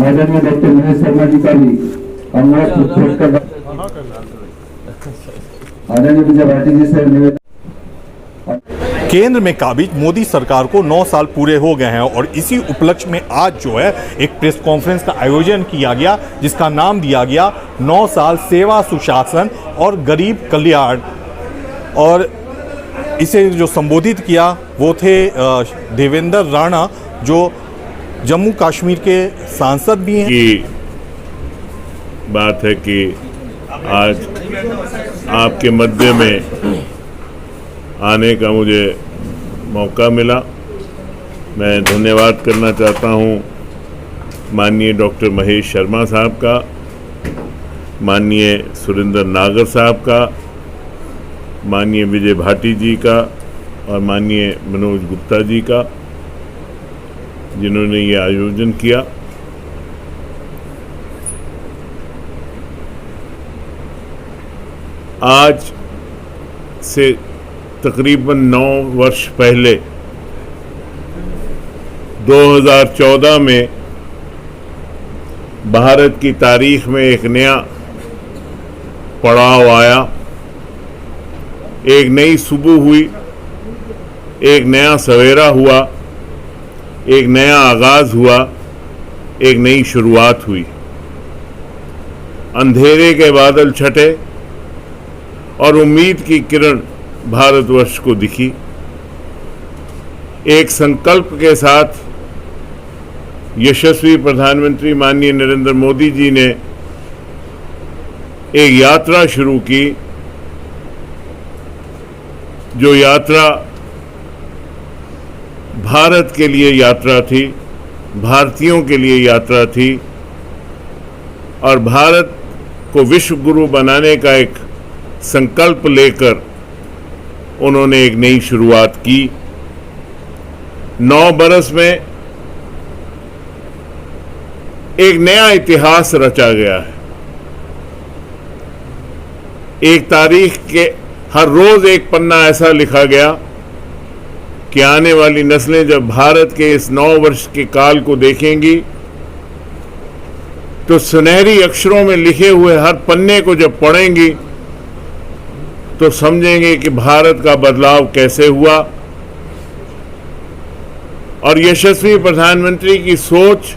आदरणीय डॉक्टर महेश शर्मा जी का भी अनुरोध कर आदरणीय विजय भारती जी से निवेदन। केंद्र में काबिज मोदी सरकार को 9 साल पूरे हो गए हैं और इसी उपलक्ष्य में आज जो है एक प्रेस कॉन्फ्रेंस का आयोजन किया गया जिसका नाम दिया गया 9 साल सेवा सुशासन और गरीब कल्याण। और इसे जो संबोधित किया वो थे देवेंद्र राणा जो जम्मू कश्मीर के सांसद भी हैं। की बात है कि आज आपके मध्य में आने का मुझे मौका मिला। मैं धन्यवाद करना चाहता हूं माननीय डॉक्टर महेश शर्मा साहब का, माननीय सुरेंद्र नागर साहब का, माननीय विजय भाटी जी का और माननीय मनोज गुप्ता जी का, जिन्होंने ये आयोजन किया। आज से तकरीबन 9 वर्ष पहले 2014 में भारत की तारीख में एक नया पड़ाव आया, एक नई सुबह हुई, एक नया सवेरा हुआ, एक नया आगाज हुआ, एक नई शुरुआत हुई। अंधेरे के बादल छटे और उम्मीद की किरण भारतवर्ष को दिखी। एक संकल्प के साथ यशस्वी प्रधानमंत्री माननीय नरेंद्र मोदी जी ने एक यात्रा शुरू की, जो यात्रा भारत के लिए यात्रा थी, भारतीयों के लिए यात्रा थी और भारत को विश्व गुरु बनाने का एक संकल्प लेकर उन्होंने एक नई शुरुआत की। 9 बरस में एक नया इतिहास रचा गया है। एक तारीख के हर रोज एक पन्ना ऐसा लिखा गया कि आने वाली नस्लें जब भारत के इस 9 वर्ष के काल को देखेंगी तो सुनहरी अक्षरों में लिखे हुए हर पन्ने को जब पढ़ेंगी तो समझेंगे कि भारत का बदलाव कैसे हुआ। और यशस्वी प्रधानमंत्री की सोच,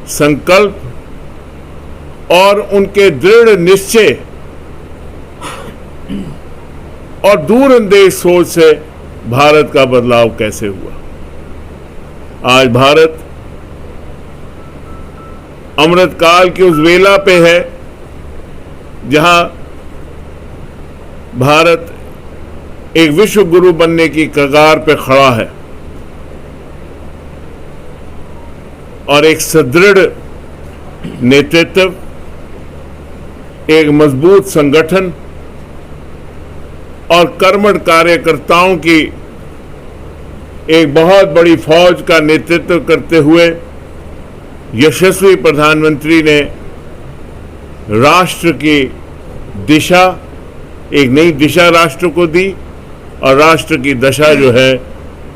संकल्प और उनके दृढ़ निश्चय और दूरअंदेश सोच से भारत का बदलाव कैसे हुआ। आज भारत अमृतकाल की उस वेला पे है जहां भारत एक विश्व गुरु बनने की कगार पे खड़ा है और एक सुदृढ़ नेतृत्व, एक मजबूत संगठन और कर्मठ कार्यकर्ताओं की एक बहुत बड़ी फौज का नेतृत्व करते हुए यशस्वी प्रधानमंत्री ने राष्ट्र की दिशा, एक नई दिशा राष्ट्र को दी और राष्ट्र की दशा जो है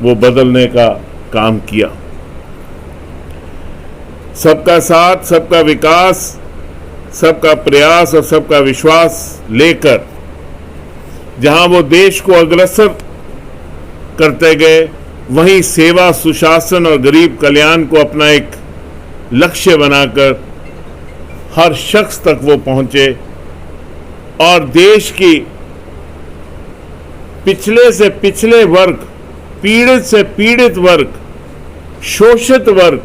वो बदलने का काम किया। सबका साथ, सबका विकास, सबका प्रयास और सबका विश्वास लेकर जहां वो देश को अग्रसर करते गए, वहीं सेवा, सुशासन और गरीब कल्याण को अपना एक लक्ष्य बनाकर हर शख्स तक वो पहुंचे और देश की पिछले से पिछले वर्ग, पीड़ित से पीड़ित वर्ग, शोषित वर्ग,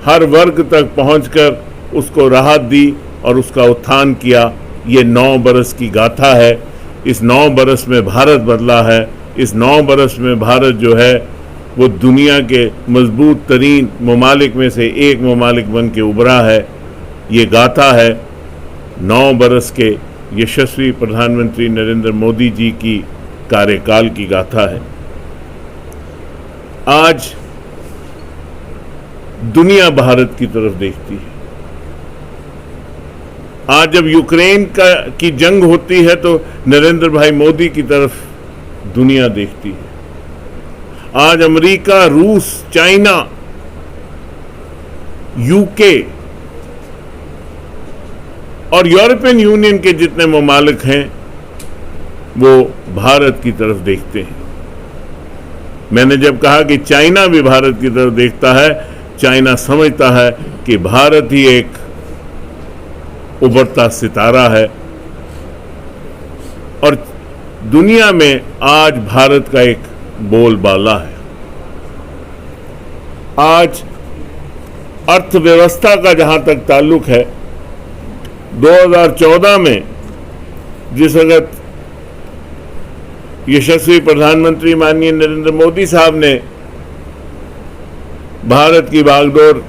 हर वर्ग तक पहुंचकर उसको राहत दी और उसका उत्थान किया। ये 9 बरस की गाथा है। इस 9 बरस में भारत बदला है। इस 9 बरस में भारत जो है वो दुनिया के मजबूत तरीन ममालिक में से एक ममालिक बन के उभरा है। ये गाथा है 9 बरस के यशस्वी प्रधानमंत्री नरेंद्र मोदी जी की कार्यकाल की गाथा है। आज दुनिया भारत की तरफ देखती है। आज जब यूक्रेन की जंग होती है तो नरेंद्र भाई मोदी की तरफ दुनिया देखती है। आज अमेरिका, रूस, चाइना, यूके और यूरोपियन यूनियन के जितने ममालिक हैं वो भारत की तरफ देखते हैं। मैंने जब कहा कि चाइना भी भारत की तरफ देखता है, चाइना समझता है कि भारत ही एक उभरता सितारा है और दुनिया में आज भारत का एक बोलबाला है। आज अर्थव्यवस्था का जहां तक ताल्लुक है, 2014 में जिस वक्त यशस्वी प्रधानमंत्री माननीय नरेंद्र मोदी साहब ने भारत की बागडोर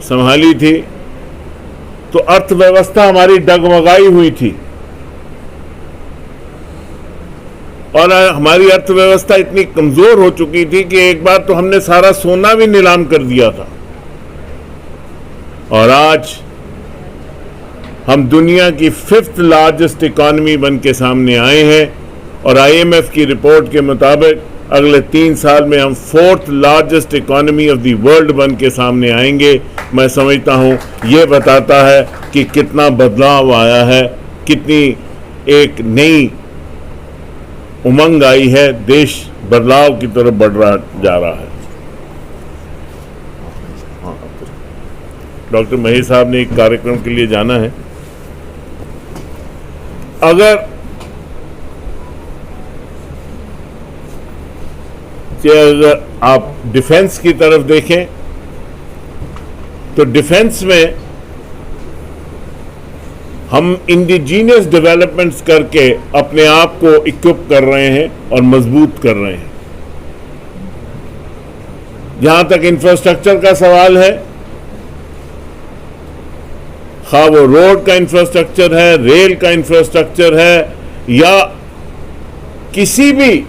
संभाली थी तो अर्थव्यवस्था हमारी डगमगाई हुई थी और हमारी अर्थव्यवस्था इतनी कमजोर हो चुकी थी कि एक बार तो हमने सारा सोना भी नीलाम कर दिया था। और आज हम दुनिया की 5th लार्जेस्ट इकॉनमी बन के सामने आए हैं और IMF की रिपोर्ट के मुताबिक अगले 3 साल में हम 4th largest economy of the world बन के सामने आएंगे। मैं समझता हूं यह बताता है कि कितना बदलाव आया है, कितनी एक नई उमंग आई है, देश बदलाव की तरफ बढ़ रहा जा रहा है। डॉक्टर महेश साहब ने एक कार्यक्रम के लिए जाना है। अगर आप डिफेंस की तरफ देखें तो डिफेंस में हम इंडिजीनियस डेवलपमेंट्स करके अपने आप को इक्विप कर रहे हैं और मजबूत कर रहे हैं। जहां तक इंफ्रास्ट्रक्चर का सवाल है, खा वो रोड का इंफ्रास्ट्रक्चर है, रेल का इंफ्रास्ट्रक्चर है या किसी भी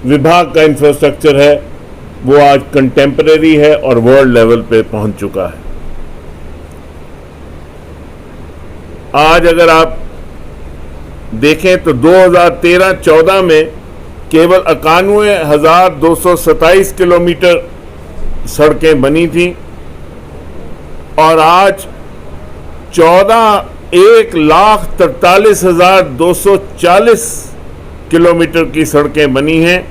विभाग का इंफ्रास्ट्रक्चर है, वो आज कंटेम्परेरी है और वर्ल्ड लेवल पे पहुंच चुका है। आज अगर आप देखें तो 2013-14 में केवल 91,227 किलोमीटर सड़कें बनी थी और आज 1,43,240 किलोमीटर की सड़कें बनी हैं,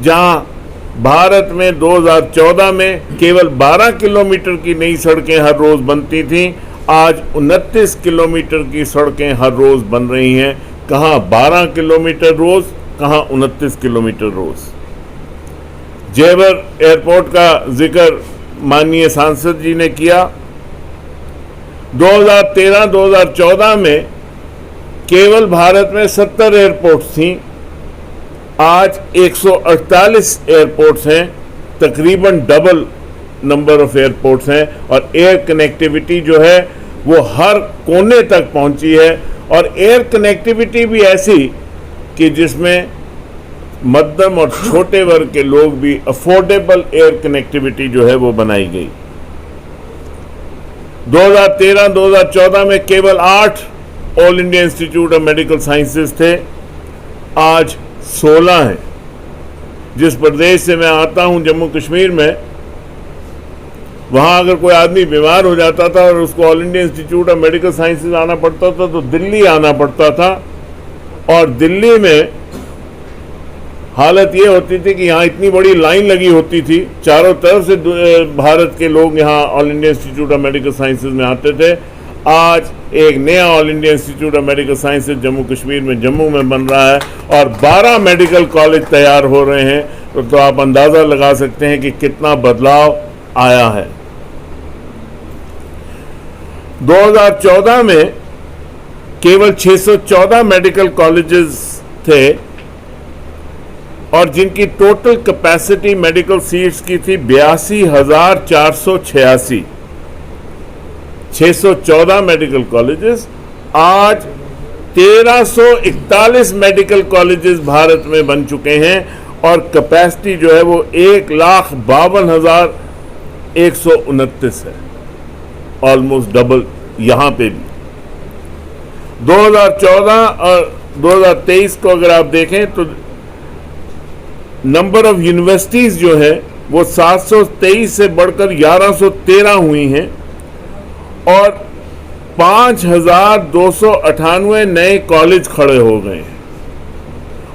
जहां भारत में 2014 में केवल 12 किलोमीटर की नई सड़कें हर रोज बनती थीं, आज 29 किलोमीटर की सड़कें हर रोज बन रही हैं। कहां 12 किलोमीटर रोज, कहां 29 किलोमीटर रोज। जेवर एयरपोर्ट का जिक्र माननीय सांसद जी ने किया। 2013-2014 में केवल भारत में 70 एयरपोर्ट्स थीं, आज 148 एयरपोर्ट्स हैं, तकरीबन डबल नंबर ऑफ एयरपोर्ट्स हैं और एयर कनेक्टिविटी जो है वो हर कोने तक पहुंची है और एयर कनेक्टिविटी भी ऐसी कि जिसमें मध्यम और छोटे वर्ग के लोग भी अफोर्डेबल एयर कनेक्टिविटी जो है वो बनाई गई। 2013-2014 में केवल 8 all India institute of medical sciences थे, आज 16 हैं। जिस प्रदेश से मैं आता हूं जम्मू कश्मीर में, वहां अगर कोई आदमी बीमार हो जाता था और उसको all India institute of medical sciences आना पड़ता था तो दिल्ली आना पड़ता था और दिल्ली में हालत ये होती थी कि यहाँ इतनी बड़ी लाइन लगी होती थी, चारों तरफ से भारत के लोग यहाँ all India institute of medical sciences में आते थे। आज एक नया all India institute of medical sciences Jammu Kashmir में जम्मू में बन रहा है और 12 मेडिकल कॉलेज तैयार हो रहे हैं, तो आप अंदाजा लगा सकते हैं कि कितना बदलाव आया है। 2014 में केवल 614 मेडिकल कॉलेजेस थे और जिनकी टोटल कैपेसिटी मेडिकल सीट्स की थी 82,486। 614 मेडिकल कॉलेजेस, आज 1341 मेडिकल कॉलेजेस भारत में बन चुके हैं और कैपेसिटी जो है वो 1,52,129 है, ऑलमोस्ट डबल यहां पे भी। 2014 और 2023 को अगर आप देखें तो नंबर ऑफ यूनिवर्सिटीज जो है वो 723 से बढ़कर 1113 हुई हैं और 5298 नए कॉलेज खड़े हो गए हैं।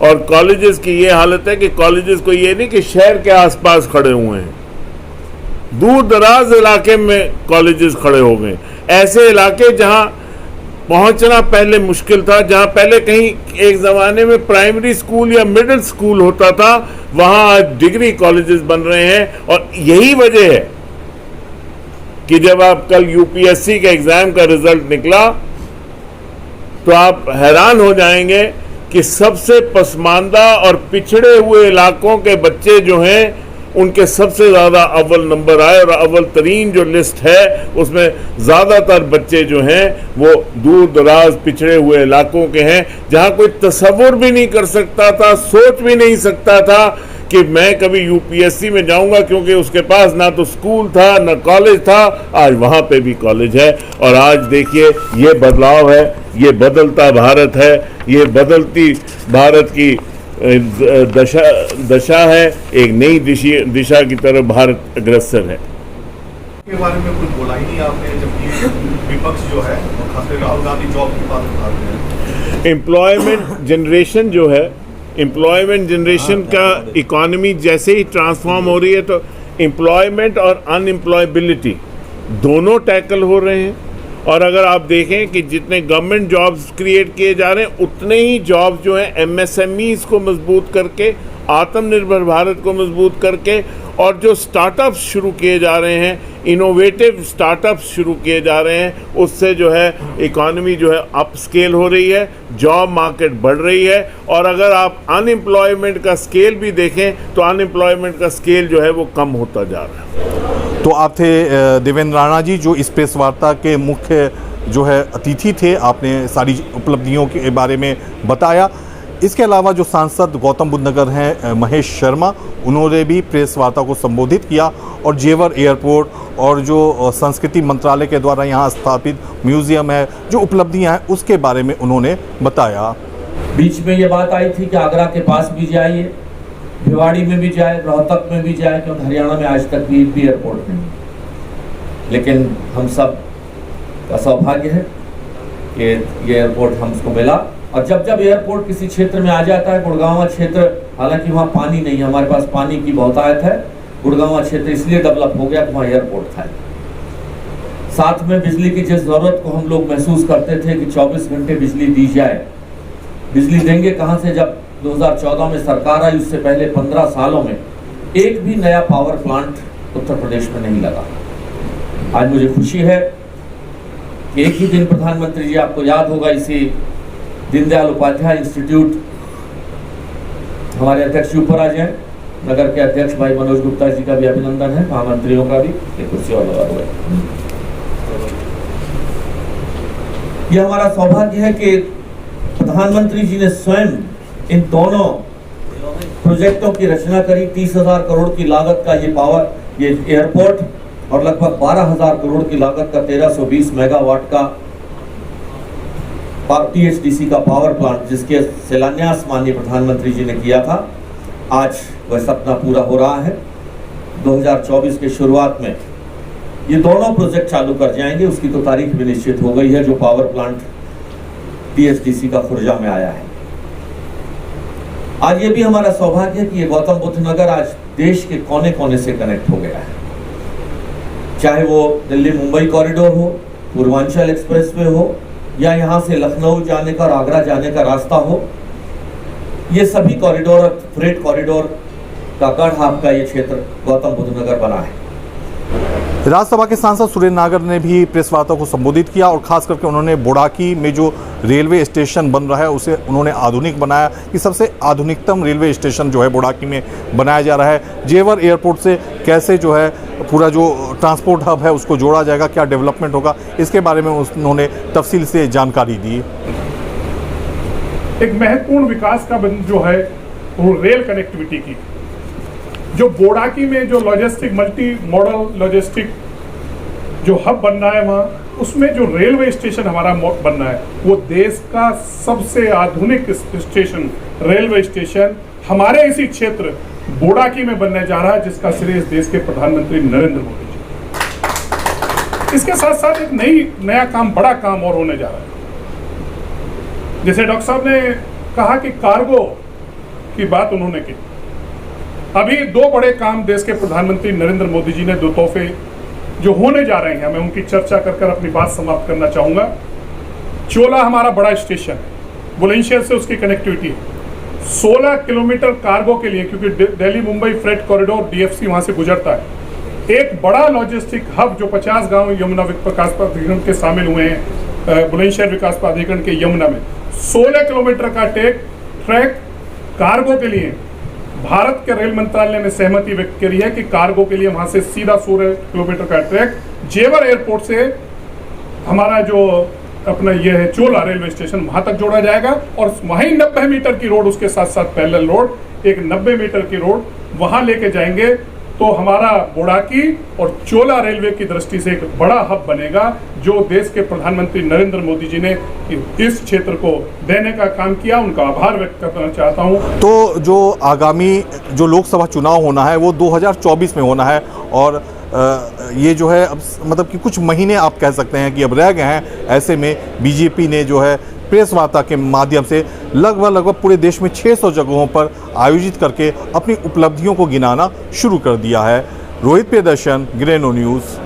और कॉलेजेस की ये हालत है कि कॉलेजेस को ये नहीं कि शहर के आसपास खड़े हुए हैं, दूर दराज इलाके में कॉलेजेस खड़े हो गए। ऐसे इलाके जहां पहुंचना पहले मुश्किल था, जहां पहले कहीं एक जमाने में प्राइमरी स्कूल या मिडिल स्कूल होता था, वहां आज डिग्री कॉलेजेस बन रहे हैं। और यही वजह है कि जब आप कल यूपीएससी के एग्जाम का रिजल्ट निकला तो आप हैरान हो जाएंगे कि सबसे पसमानदा और पिछड़े हुए इलाकों के बच्चे जो हैं उनके सबसे ज्यादा अव्वल नंबर आए। और अव्वल तरीन जो लिस्ट है उसमें ज्यादातर बच्चे जो हैं वो दूर दराज पिछड़े हुए इलाकों के हैं, जहां कोई तसव्वुर भी नहीं कर सकता था, सोच भी नहीं सकता था कि मैं कभी यूपीएससी में जाऊंगा, क्योंकि उसके पास ना तो स्कूल था ना कॉलेज था। आज वहां पे भी कॉलेज है। और आज देखिए ये बदलाव है, ये बदलता भारत है, ये बदलती भारत की दशा है। एक नई दिशा की तरफ भारत अग्रसर है। के बारे में कुछ बोला ही नहीं आपने, जबकि विपक्ष जो है वो खासकर राहुल गांधी जॉब की बात उठाते हैं। एम्प्लॉयमेंट जनरेशन जो है, एम्प्लॉयमेंट जनरेशन का इकोनॉमी जैसे ही ट्रांसफॉर्म हो रही है तो एम्प्लॉयमेंट और अनएम्प्लॉयबिलिटी दोनों टैकल हो रहे हैं। और अगर आप देखें कि जितने गवर्नमेंट जॉब्स क्रिएट किए जा रहे हैं उतने ही जॉब्स जो हैं एमएसएमईज को मजबूत करके, आत्मनिर्भर भारत को मजबूत करके, और जो स्टार्टअप्स शुरू किए जा रहे हैं, इनोवेटिव स्टार्टअप्स शुरू किए जा रहे हैं, उससे जो है इकॉनमी जो है अप स्केल हो रही है, जॉब मार्केट बढ़ रही है। और अगर आप अनएम्प्लॉयमेंट का स्केल भी देखें तो अनएम्प्लॉयमेंट का स्केल जो है वो कम होता जा रहा है। तो आप थे देवेंद्र राणा जी, जो इस प्रेस वार्ता के मुख्य जो है अतिथि थे। आपने सारी उपलब्धियों के बारे में बताया। इसके अलावा जो सांसद गौतम बुद्ध नगर हैं महेश शर्मा, उन्होंने भी प्रेस वार्ता को संबोधित किया और जेवर एयरपोर्ट और जो संस्कृति मंत्रालय के द्वारा यहाँ स्थापित म्यूजियम है, जो उपलब्धियाँ हैं उसके बारे में उन्होंने बताया। बीच में ये बात आई थी कि आगरा के पास भी जाइए, भिवाड़ी में भी जाए, रोहतक में भी जाए, क्योंकि हरियाणा में आज तक भी एयरपोर्ट नहीं। लेकिन हम सब का सौभाग्य है कि ये एयरपोर्ट हमको मिला। और जब जब एयरपोर्ट किसी क्षेत्र में आ जाता है, गुड़गांव क्षेत्र, हालांकि वहाँ पानी नहीं है, हमारे पास पानी की बहुतायत है, गुड़गांव क्षेत्र इसलिए डेवलप हो गया कि वहाँ एयरपोर्ट था। साथ में बिजली की जिस जरूरत को हम लोग महसूस करते थे कि 24 घंटे बिजली दी जाए, बिजली देंगे कहाँ से, जब 2014 में सरकार आई उससे पहले 15 सालों में एक भी नया पावर प्लांट उत्तर प्रदेश में नहीं लगा। आज मुझे खुशी है कि एक ही दिन प्रधानमंत्री जी, आपको याद होगा, इसी दीनदयाल उपाध्याय इंस्टीट्यूट, हमारे अध्यक्ष ऊपर आ जाए, नगर के अध्यक्ष भाई मनोज गुप्ता जी का भी अभिनंदन है, महामंत्रियों का भी। एक कुर्सी और लगा हुआ है। यह हमारा सौभाग्य है कि प्रधानमंत्री जी ने स्वयं इन दोनों प्रोजेक्टों की रचना करी। 30,000 करोड़ की लागत का ये एयरपोर्ट और लगभग 12,000 करोड़ की लागत का 1320 मेगावाट का टीएचडीसी का पावर प्लांट, जिसके शिलान्यास माननीय प्रधानमंत्री जी ने किया था। आज वह सपना पूरा हो रहा है। 2024 के शुरुआत में ये दोनों प्रोजेक्ट चालू कर जाएंगे। उसकी तो तारीख भी निश्चित हो गई है, जो पावर प्लांट टीएचडीसी का खुर्जा में आया है। आज ये भी हमारा सौभाग्य है कि ये गौतम बुद्ध नगर आज देश के कोने कोने से कनेक्ट हो गया है। चाहे वो दिल्ली मुंबई कॉरिडोर हो, पूर्वांचल एक्सप्रेसवे हो, या यहाँ से लखनऊ जाने का और आगरा जाने का रास्ता हो, ये सभी कॉरिडोर और फ्रेट कॉरिडोर का गढ़ आपका ये क्षेत्र गौतम बुद्ध नगर बना है। राज्यसभा के सांसद सुरेंद्र नागर ने भी प्रेस वार्ता को संबोधित किया और खास करके उन्होंने बोड़ाकी में जो रेलवे स्टेशन बन रहा है उसे उन्होंने आधुनिक बनाया कि सबसे आधुनिकतम रेलवे स्टेशन जो है बोड़ाकी में बनाया जा रहा है। जेवर एयरपोर्ट से कैसे जो है पूरा जो ट्रांसपोर्ट हब है उसको जोड़ा जाएगा, क्या डेवलपमेंट होगा, इसके बारे में उन्होंने तफसील से जानकारी दी। एक महत्वपूर्ण विकास का जो है वो रेल कनेक्टिविटी की, जो बोड़ाकी में जो लॉजिस्टिक मल्टी मॉडल लॉजिस्टिक जो हब बनना है वहाँ, उसमें जो रेलवे स्टेशन हमारा बनना है वो देश का सबसे आधुनिक स्टेशन, रेलवे स्टेशन हमारे इसी क्षेत्र बोड़ाकी में बनने जा रहा है, जिसका श्रेय देश के प्रधानमंत्री नरेंद्र मोदी जी। इसके साथ साथ एक नया काम, बड़ा काम और होने जा रहा है। जैसे डॉक्टर साहब ने कहा कि कार्गो की बात उन्होंने की, अभी 2 बड़े काम देश के प्रधानमंत्री नरेंद्र मोदी जी ने, 2 तोहफे जो होने जा रहे हैं, मैं उनकी चर्चा कर अपनी बात समाप्त करना चाहूंगा। चोला हमारा बड़ा स्टेशन है, बुलंदशहर से उसकी कनेक्टिविटी है, 16 किलोमीटर कार्गो के लिए, क्योंकि Delhi Mumbai freight corridor DFC वहां से गुजरता है। एक बड़ा लॉजिस्टिक हब जो 50 गांव यमुना विकास प्राधिकरण के शामिल हुए हैं, बुलंदशहर विकास प्राधिकरण के यमुना में 16 किलोमीटर का ट्रैक कार्गो के लिए भारत के रेल मंत्रालय ने सहमति व्यक्त करी है कि कार्गो के लिए वहां से सीधा 16 किलोमीटर का ट्रैक जेवर एयरपोर्ट से हमारा जो अपना ये है चोला रेलवे स्टेशन वहां तक जोड़ा जाएगा, और वहीं 90 मीटर की रोड, उसके साथ साथ पैरेलल रोड, एक 90 मीटर की रोड वहां लेके जाएंगे। तो हमारा बोड़ाकी और चोला रेलवे की दृष्टि से एक बड़ा हब बनेगा, जो देश के प्रधानमंत्री नरेंद्र मोदी जी ने इस क्षेत्र को देने का काम किया। उनका आभार व्यक्त करना चाहता हूं। तो जो आगामी जो लोकसभा चुनाव होना है वो 2024 में होना है, और ये जो है अब मतलब कि कुछ महीने आप कह सकते हैं कि अब रह गए हैं। ऐसे में बीजेपी ने जो है प्रेस वार्ता के माध्यम से लगभग पूरे देश में 600 जगहों पर आयोजित करके अपनी उपलब्धियों को गिनाना शुरू कर दिया है। रोहित प्रियदर्शन, ग्रेनो न्यूज़।